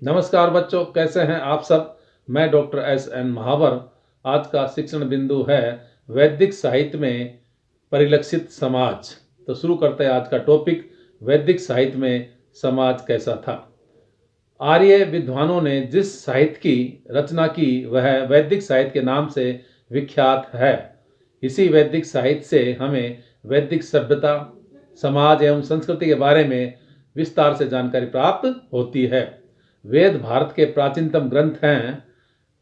नमस्कार बच्चों, कैसे हैं आप सब। मैं डॉक्टर S.N. महावर। आज का शिक्षण बिंदु है वैदिक साहित्य में परिलक्षित समाज। तो शुरू करते हैं आज का टॉपिक, वैदिक साहित्य में समाज कैसा था। आर्य विद्वानों ने जिस साहित्य की रचना की वह वैदिक साहित्य के नाम से विख्यात है। इसी वैदिक साहित्य से हमें वैदिक सभ्यता, समाज एवं संस्कृति के बारे में विस्तार से जानकारी प्राप्त होती है। वेद भारत के प्राचीनतम ग्रंथ हैं।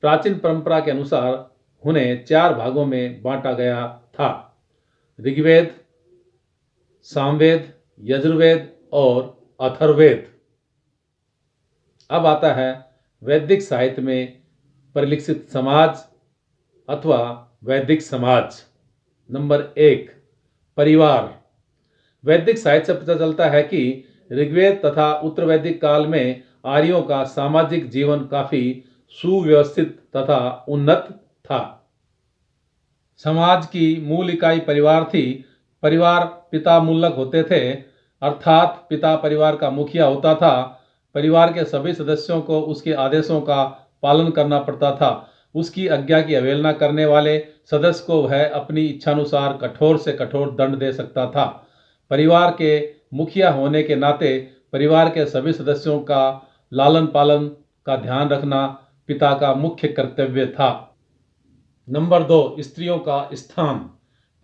प्राचीन परंपरा के अनुसार उन्हें 4 भागों में बांटा गया था: ऋग्वेद, सामवेद, यजुर्वेद और अथर्ववेद। अब आता है वैदिक साहित्य में परिलक्षित समाज अथवा वैदिक समाज। नंबर 1, परिवार। वैदिक साहित्य से पता चलता है कि ऋग्वेद तथा उत्तर वैदिक काल में आर्यों का सामाजिक जीवन काफी सुव्यवस्थित तथा उन्नत था। समाज की मूल इकाई परिवार थी। परिवार पिता मूलक होते थे, अर्थात पिता परिवार का मुखिया होता था। परिवार के सभी सदस्यों को उसके आदेशों का पालन करना पड़ता था। उसकी आज्ञा की अवहेलना करने वाले सदस्य को वह अपनी इच्छानुसार कठोर से कठोर दंड दे सकता था। परिवार के मुखिया होने के नाते परिवार के सभी सदस्यों का लालन पालन का ध्यान रखना पिता का मुख्य कर्तव्य था। नंबर 2, स्त्रियों का स्थान।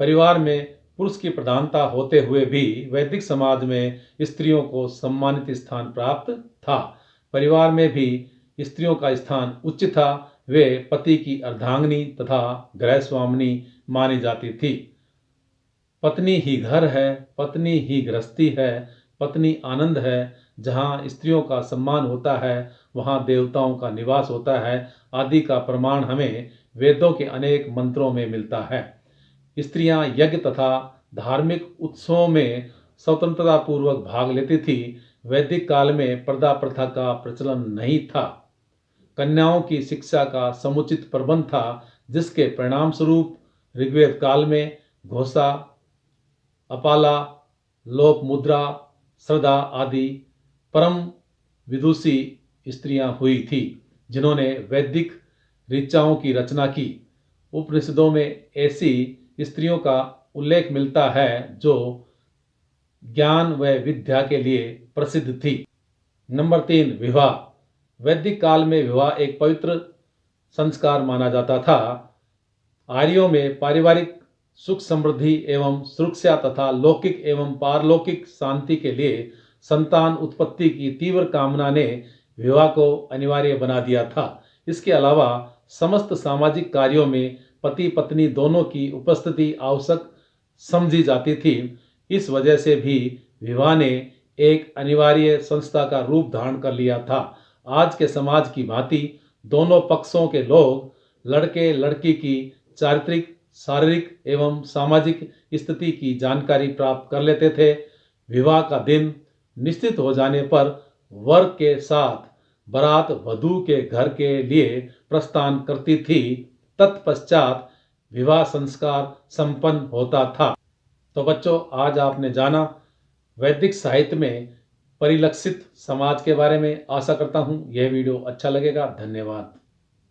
परिवार में पुरुष की प्रधानता होते हुए भी वैदिक समाज में स्त्रियों को सम्मानित स्थान प्राप्त था। परिवार में भी स्त्रियों का स्थान उच्च था। वे पति की अर्धांगिनी तथा गृह स्वामिनी मानी जाती थी। पत्नी ही घर है, पत्नी ही गृहस्थी है, पत्नी आनंद है। जहाँ स्त्रियों का सम्मान होता है वहाँ देवताओं का निवास होता है आदि का प्रमाण हमें वेदों के अनेक मंत्रों में मिलता है। स्त्रियां यज्ञ तथा धार्मिक उत्सवों में स्वतंत्रता पूर्वक भाग लेती थी। वैदिक काल में पर्दा प्रथा का प्रचलन नहीं था। कन्याओं की शिक्षा का समुचित प्रबंध था, जिसके परिणाम स्वरूप ऋग्वेद काल में घोषा, अपाला, लोक मुद्रा, श्रद्धा आदि परम विदुषी स्त्रियां हुई थी, जिन्होंने वैदिक ऋचाओं की रचना की। उपनिषदों में ऐसी स्त्रियों का उल्लेख मिलता है जो ज्ञान व विद्या के लिए प्रसिद्ध थी। नंबर 3, विवाह। वैदिक काल में विवाह एक पवित्र संस्कार माना जाता था। आर्यों में पारिवारिक सुख समृद्धि एवं सुरक्षा तथा लौकिक एवं पारलौकिक शांति के लिए संतान उत्पत्ति की तीव्र कामना ने विवाह को अनिवार्य बना दिया था। इसके अलावा समस्त सामाजिक कार्यों में पति पत्नी दोनों की उपस्थिति आवश्यक समझी जाती थी। इस वजह से भी विवाह ने एक अनिवार्य संस्था का रूप धारण कर लिया था। आज के समाज की भांति दोनों पक्षों के लोग लड़के लड़की की चारित्रिक, शारीरिक एवं सामाजिक स्थिति की जानकारी प्राप्त कर लेते थे। विवाह का दिन निश्चित हो जाने पर वर के साथ बारात वधू के घर के लिए प्रस्थान करती थी। तत्पश्चात विवाह संस्कार संपन्न होता था। तो बच्चों, आज आपने जाना वैदिक साहित्य में परिलक्षित समाज के बारे में। आशा करता हूँ यह वीडियो अच्छा लगेगा। धन्यवाद।